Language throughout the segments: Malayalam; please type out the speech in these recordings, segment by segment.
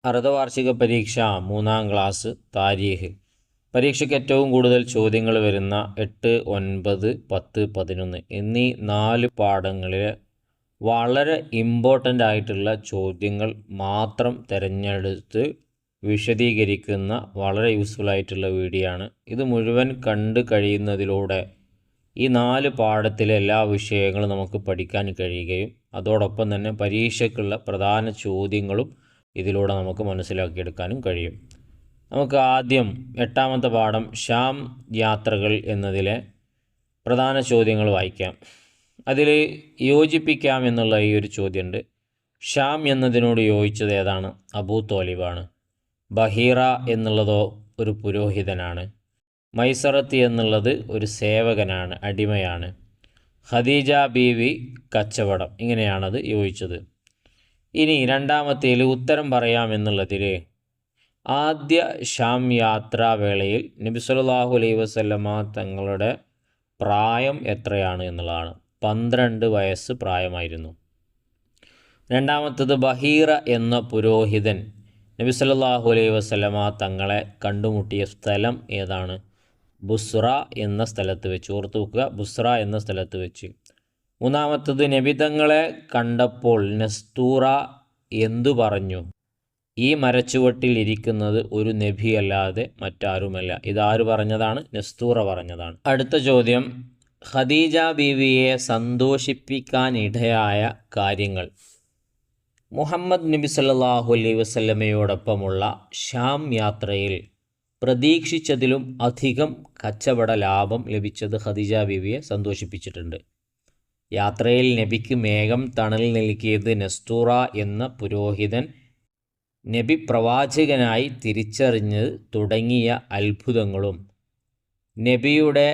അർദ്ധവാർഷിക പരീക്ഷ 3-ാം ക്ലാസ് താരീഖ്. പരീക്ഷയ്ക്ക് ഏറ്റവും കൂടുതൽ ചോദ്യങ്ങൾ വരുന്ന 8, 9, 10, 11 എന്നീ 4 പാഠങ്ങളിലെ വളരെ ഇമ്പോർട്ടൻ്റ് ആയിട്ടുള്ള ചോദ്യങ്ങൾ മാത്രം തിരഞ്ഞെടുത്ത് വിശദീകരിക്കുന്ന വളരെ യൂസ്ഫുൾ ആയിട്ടുള്ള വീഡിയോ ആണ്. ഇത് മുഴുവൻ കണ്ടു കഴിയുന്നതിലൂടെ ഈ 4 പാഠത്തിലെ എല്ലാ വിഷയങ്ങളും നമുക്ക് പഠിക്കാൻ കഴിയുകയും അതോടൊപ്പം തന്നെ പരീക്ഷയ്ക്കുള്ള പ്രധാന ചോദ്യങ്ങളും ഇതിലൂടെ നമുക്ക് മനസ്സിലാക്കിയെടുക്കാനും കഴിയും. നമുക്ക് ആദ്യം 8-ാമത്തെ പാഠം ഷാം യാത്രകൾ എന്നതിലെ പ്രധാന ചോദ്യങ്ങൾ വായിക്കാം. അതിൽ യോജിപ്പിക്കാം എന്നുള്ള ഈ ഒരു ചോദ്യമുണ്ട്. ഷാം എന്നതിനോട് യോജിച്ചത് ഏതാണ്? അബൂ തോലിബാണ്. ബഹീറ എന്നുള്ളതോ ഒരു പുരോഹിതനാണ്. മൈസറത്ത് എന്നുള്ളത് ഒരു സേവകനാണ്, അടിമയാണ്. ഖദീജ ബീവി കച്ചവടം. ഇങ്ങനെയാണത് യോജിച്ചത്. ഇനി രണ്ടാമത്തേൽ ഉത്തരം പറയാമെന്നുള്ളതിൽ ആദ്യ ഷാം യാത്രാവേളയിൽ നബി സല്ലല്ലാഹു അലൈഹി വസല്ലമ തങ്ങളുടെ പ്രായം എത്രയാണ് എന്നുള്ളതാണ്. 12 വയസ്സ് പ്രായമായിരുന്നു. രണ്ടാമത്തത് ബഹീറ എന്ന പുരോഹിതൻ നബി സല്ലല്ലാഹു അലൈഹി വസല്ലമ തങ്ങളെ കണ്ടുമുട്ടിയ സ്ഥലം ഏതാണ്? ബുസ്ര എന്ന സ്ഥലത്ത് വെച്ച്. ഓർത്ത് വെക്കുക, ബുസ്ര എന്ന സ്ഥലത്ത് വെച്ച്. മൂന്നാമത്തത് നബിതങ്ങളെ കണ്ടപ്പോൾ നസ്തൂറ എന്തു പറഞ്ഞു? ഈ മരച്ചുവട്ടിൽ ഇരിക്കുന്നത് ഒരു നബി അല്ലാതെ മറ്റാരുമല്ല. ഇതാര് പറഞ്ഞതാണ്? നസ്തൂറ പറഞ്ഞതാണ്. അടുത്ത ചോദ്യം, ഖദീജ ബീവിയെ സന്തോഷിപ്പിക്കാനിടയായ കാര്യങ്ങൾ. മുഹമ്മദ് നബി സല്ലല്ലാഹു അലൈഹി വസല്ലമയോടൊപ്പമുള്ള ഷാം യാത്രയിൽ പ്രതീക്ഷിച്ചതിലും അധികം കച്ചവട ലാഭം ലഭിച്ചത് ഖദീജ ബീവിയെ സന്തോഷിപ്പിച്ചിട്ടുണ്ട്. യാത്രയിൽ നബിക്ക് മേഘം തണൽ നൽകിയത് നസ്തൂറ എന്ന പുരോഹിതൻ നബി പ്രവാചകനായി തിരിച്ചറിഞ്ഞ് തുടങ്ങിയ അത്ഭുതങ്ങളും നബിയുടെ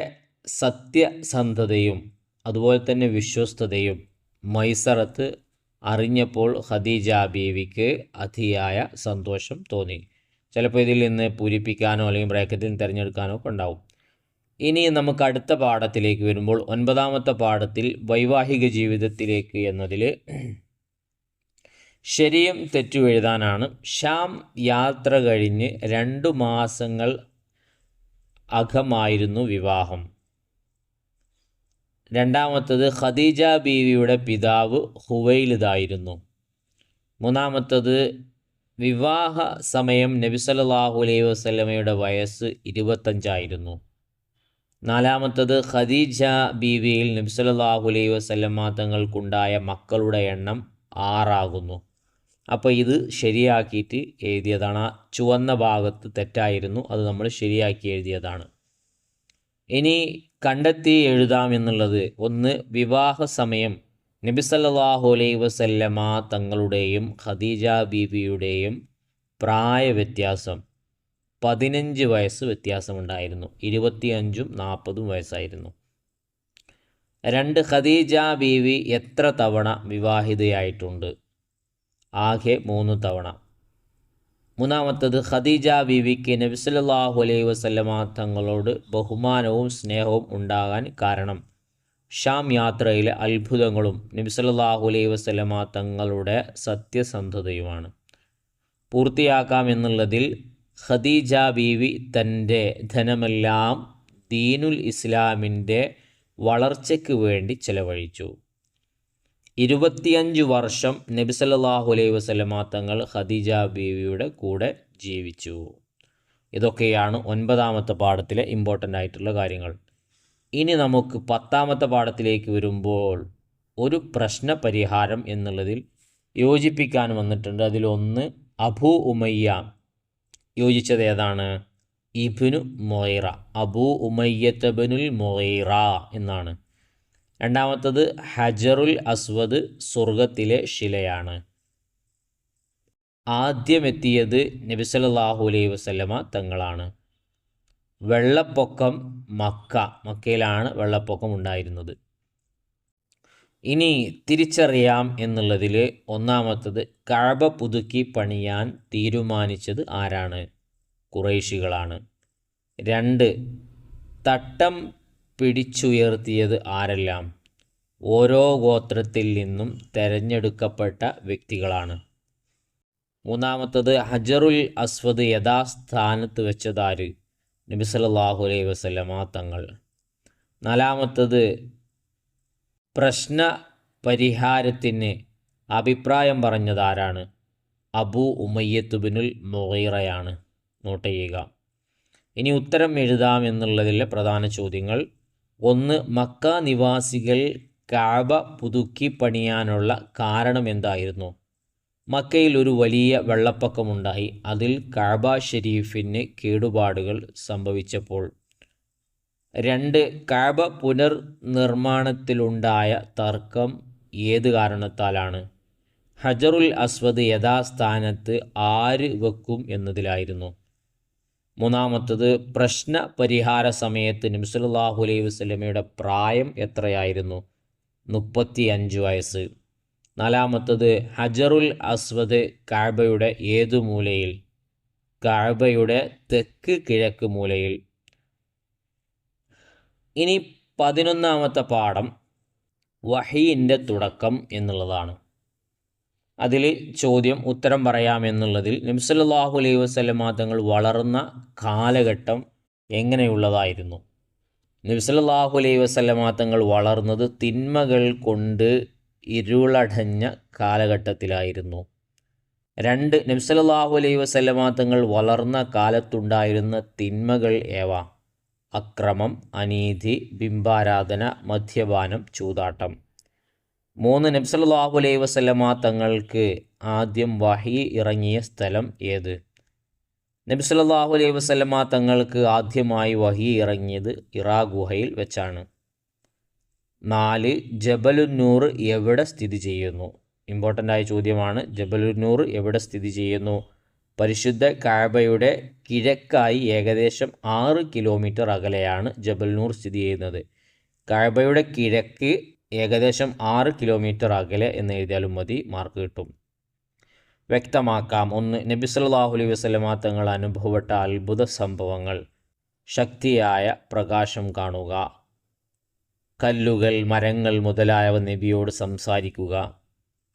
സത്യസന്ധതയും അതുപോലെ തന്നെ വിശ്വസ്തതയും മൈസറത്ത് അറിഞ്ഞപ്പോൾ ഖദീജ ബീവിക്ക് അതിയായ സന്തോഷം തോന്നി. ചിലപ്പോൾ ഇതിൽ നിന്ന് പൂരിപ്പിക്കാനോ അല്ലെങ്കിൽ ബ്രാക്കറ്റിൽ തിരഞ്ഞെടുക്കാനോ ഒക്കെ ഉണ്ടാവും. ഇനി നമുക്ക് അടുത്ത പാഠത്തിലേക്ക് വരുമ്പോൾ 9-ാമത്തെ പാഠത്തിൽ വൈവാഹിക ജീവിതത്തിലേക്ക് എന്നതിൽ ശരിയും തെറ്റും എഴുതാനാണ്. ഷാം യാത്ര കഴിഞ്ഞ് 2 മാസങ്ങൾ അകമായിരുന്നു വിവാഹം. രണ്ടാമത്തത് ഖദീജ ബീവിയുടെ പിതാവ് ഹുവൈലിദായിരുന്നു. മൂന്നാമത്തത് വിവാഹ സമയം നബി സല്ലല്ലാഹു അലൈഹി വസല്ലമയുടെ വയസ്സ് 25 ആയിരുന്നു. നാലാമത്തത് ഖദീജ ബീവിയിൽ നബി സല്ലല്ലാഹു അലൈഹി വസല്ലമ തങ്ങൾക്കുണ്ടായ മക്കളുടെ എണ്ണം 6 ആകുന്നു. അപ്പോൾ ഇത് ശരിയാക്കിയിട്ട് എഴുതിയതാണ്. ചുവന്ന ഭാഗത്ത് തെറ്റായിരുന്നു, അത് നമ്മൾ ശരിയാക്കി എഴുതിയതാണ്. ഇനി കണ്ടെത്തി എഴുതാം എന്നുള്ളത്, ഒന്ന്, വിവാഹ സമയം നബി സല്ലല്ലാഹു അലൈഹി വസല്ലമ തങ്ങളുടെയും ഖദീജ ബീവിയുടെയും പ്രായ വ്യത്യാസം 15 വയസ്സ് വ്യത്യാസമുണ്ടായിരുന്നു. 25ഉം 40ഉം വയസ്സായിരുന്നു. 2, ഖദീജ ബീവി എത്ര തവണ വിവാഹിതയായിട്ടുണ്ട്? ആകെ 3 തവണ. മൂന്നാമത്തത് ഖദീജ ബീവിക്ക് നബി സല്ലല്ലാഹു അലൈഹി വസല്ലമ തങ്ങളോട് ബഹുമാനവും സ്നേഹവും ഉണ്ടാകാൻ കാരണം ഷാം യാത്രയിലെ അത്ഭുതങ്ങളും നബി സല്ലല്ലാഹു അലൈഹി വസല്ലമ തങ്ങളുടെ സത്യസന്ധതയുമാണ്. പൂർത്തിയാക്കാം എന്നുള്ളതിൽ ഖദീജ ബീവി തൻ്റെ ധനമെല്ലാം ദീനുൽ ഇസ്ലാമിൻ്റെ വളർച്ചയ്ക്ക് വേണ്ടി ചെലവഴിച്ചു. 25 വർഷം നബി സല്ലല്ലാഹു അലൈഹി വസല്ലമ തങ്ങൾ ഖദീജ ബീവിയുടെ കൂടെ ജീവിച്ചു. ഇതൊക്കെയാണ് 9-ാമത്തെ പാഠത്തിലെ ഇമ്പോർട്ടൻ്റ് ആയിട്ടുള്ള കാര്യങ്ങൾ. ഇനി നമുക്ക് 10-ാമത്തെ പാഠത്തിലേക്ക് വരുമ്പോൾ ഒരു പ്രശ്ന പരിഹാരം എന്നുള്ളതിൽ യോജിപ്പിക്കാൻ വന്നിട്ടുണ്ട്. അതിലൊന്ന്, അബൂ ഉമയ്യ യോജിച്ചത് ഏതാണ്? ഇബ്നു മുഗീറ. അബൂ ഉമയ്യത്ത് ഇബ്നുൽ മുഗീറ എന്നാണ്. രണ്ടാമത്തത് ഹജറുൽ അസ്വദ് സ്വർഗത്തിലെ ശിലയാണ്. ആദ്യമെത്തിയത് നബി സല്ലല്ലാഹു അലൈഹി വസല്ലമ തങ്ങളാണ്. വെള്ളപ്പൊക്കം മക്കയിലാണ് വെള്ളപ്പൊക്കം ഉണ്ടായിരുന്നത്. ഇനി തിരിച്ചറിയാം എന്നുള്ളതിൽ ഒന്നാമത്തത്, കഅബ പുതുക്കി പണിയാൻ തീരുമാനിച്ചത് ആരാണ്? ഖുറൈശികളാണ്. 2, തട്ടം പിടിച്ചുയർത്തിയത് ആരെല്ലാം? ഓരോ ഗോത്രത്തിൽ നിന്നും തെരഞ്ഞെടുക്കപ്പെട്ട വ്യക്തികളാണ്. മൂന്നാമത്തത് ഹജറുൽ അസ്വദ് യഥാസ്ഥാനത്ത് വെച്ചതാര്? നബി സല്ലല്ലാഹു അലൈഹി വസല്ലമ തങ്ങൾ. നാലാമത്തത് പ്രശ്ന പരിഹാരത്തിന് അഭിപ്രായം പറഞ്ഞതാരാണ്? അബൂ ഉമയ്യത്ത് ബിനുൽ മുഗീറയാണ്. നോട്ട് ചെയ്യുക. ഇനി ഉത്തരം എഴുതാം എന്നുള്ളതിലെ പ്രധാന ചോദ്യങ്ങൾ: 1. മക്ക നിവാസികൾ കഅബ പുതുക്കി പണിയാനുള്ള കാരണം എന്തായിരുന്നു? മക്കയിൽ ഒരു വലിയ വെള്ളപ്പൊക്കമുണ്ടായി. അതിൽ കഅബ ഷരീഫിന് കേടുപാടുകൾ സംഭവിച്ചപ്പോൾ. 2. കഅബ പുനർനിർമ്മാണത്തിലുണ്ടായ തർക്കം ഏത് കാരണത്താലാണ്? ഹജറുൽ അസ്വദ് യഥാസ്ഥാനത്ത് ആര് വെക്കും എന്നതിലായിരുന്നു. മൂന്നാമത്തത് പ്രശ്ന പരിഹാര സമയത്ത് നബി സല്ലല്ലാഹു അലൈഹി വസല്ലമയുടെ പ്രായം എത്രയായിരുന്നു? 35 വയസ്സ്. നാലാമത്തത് ഹജറുൽ അസ്വദ് കഅബയുടെ ഏതു മൂലയിൽ? കഅബയുടെ തെക്ക് കിഴക്ക് മൂലയിൽ. ഇനി 11ാമത്തെ പാഠം വഹീൻ്റെ തുടക്കം എന്നുള്ളതാണ്. അതിൽ ചോദ്യം ഉത്തരം പറയാമെന്നുള്ളതിൽ നബി സല്ലല്ലാഹു അലൈഹി വസല്ലമ തങ്ങൾ വളർന്ന കാലഘട്ടം എങ്ങനെയുള്ളതായിരുന്നു? നബി സല്ലല്ലാഹു അലൈഹി വസല്ലമ തങ്ങൾ വളർന്നത് തിന്മകൾ കൊണ്ട് ഇരുളടഞ്ഞ കാലഘട്ടത്തിലായിരുന്നു. 2. നബി സല്ലല്ലാഹു അലൈഹി വസല്ലമ തങ്ങൾ വളർന്ന കാലത്തുണ്ടായിരുന്ന തിന്മകൾ ഏവ? അക്രമം, അനീതി, ബിംബാരാധന, മദ്യപാനം, ചൂതാട്ടം. 3. നബി സല്ലല്ലാഹു അലൈഹി വസല്ലമ തങ്ങൾക്ക് ആദ്യം വഹി ഇറങ്ങിയ സ്ഥലം ഏത്? നബി സല്ലല്ലാഹു അലൈഹി വസല്ലമ തങ്ങൾക്ക് ആദ്യമായി വഹി ഇറങ്ങിയത് ഇറാ ഗുഹയിൽ വെച്ചാണ്. 4. ജബലുന്നൂർ എവിടെ സ്ഥിതി ചെയ്യുന്നു? ഇമ്പോർട്ടൻ്റ് ആയ ചോദ്യമാണ്. ജബലുന്നൂർ എവിടെ സ്ഥിതി ചെയ്യുന്നു? പരിശുദ്ധ കഅബയുടെ കിഴക്കായി ഏകദേശം 6 കിലോമീറ്റർ അകലെയാണ് ജബൽനൂർ സ്ഥിതി ചെയ്യുന്നത്. കഅബയുടെ കിഴക്ക് ഏകദേശം 6 കിലോമീറ്റർ അകലെ എന്ന് എഴുതിയാലും മതി, മാർക്ക് കിട്ടും. വ്യക്തമാക്കാം. 1. നബി സല്ലല്ലാഹു അലൈഹി വസല്ലമ തങ്ങൾ അനുഭവപ്പെട്ട അത്ഭുത സംഭവങ്ങൾ. ശക്തിയായ പ്രകാശം കാണുക, കല്ലുകൾ, മരങ്ങൾ മുതലായവ നബിയോട് സംസാരിക്കുക,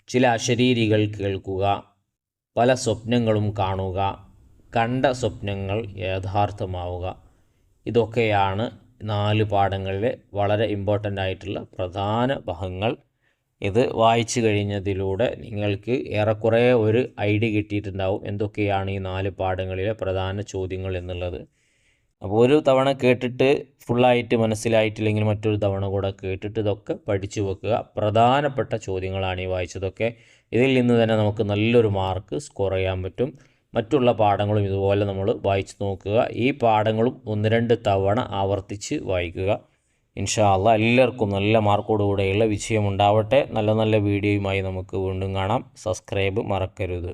ചില അശരീരികൾ കേൾക്കുക, പല സ്വപ്നങ്ങളും കാണുക, കണ്ട സ്വപ്നങ്ങൾ യാഥാർത്ഥമാവുക. ഇതൊക്കെയാണ് 4 പാഠങ്ങളിലെ വളരെ ഇമ്പോർട്ടൻ്റ് ആയിട്ടുള്ള പ്രധാന ഭാഗങ്ങൾ. ഇത് വായിച്ചു കഴിഞ്ഞതിലൂടെ നിങ്ങൾക്ക് ഏറെക്കുറെ ഒരു ഐഡിയ കിട്ടിയിട്ടുണ്ടാവും എന്തൊക്കെയാണ് ഈ 4 പാഠങ്ങളിലെ പ്രധാന ചോദ്യങ്ങൾ എന്നുള്ളത്. അപ്പോൾ ഒരു തവണ കേട്ടിട്ട് ഫുള്ളായിട്ട് മനസ്സിലായിട്ടില്ലെങ്കിൽ മറ്റൊരു തവണ കൂടെ കേട്ടിട്ട് ഇതൊക്കെ പഠിച്ചു വെക്കുക. പ്രധാനപ്പെട്ട ചോദ്യങ്ങളാണ് ഈ വായിച്ചതൊക്കെ. ഇതിൽ നിന്ന് തന്നെ നമുക്ക് നല്ലൊരു മാർക്ക് സ്കോർ ചെയ്യാൻ പറ്റും. മറ്റുള്ള പാഠങ്ങളും ഇതുപോലെ നമ്മൾ വായിച്ചു നോക്കുക. ഈ പാഠങ്ങളും 1-2 തവണ ആവർത്തിച്ച് വായിക്കുക. ഇൻഷാ അല്ലാഹ് എല്ലാവർക്കും നല്ല മാർക്കോടുകൂടെയുള്ള വിജയമുണ്ടാവട്ടെ. നല്ല നല്ല വീഡിയോയുമായി നമുക്ക് വീണ്ടും കാണാം. സബ്സ്ക്രൈബ് മറക്കരുത്.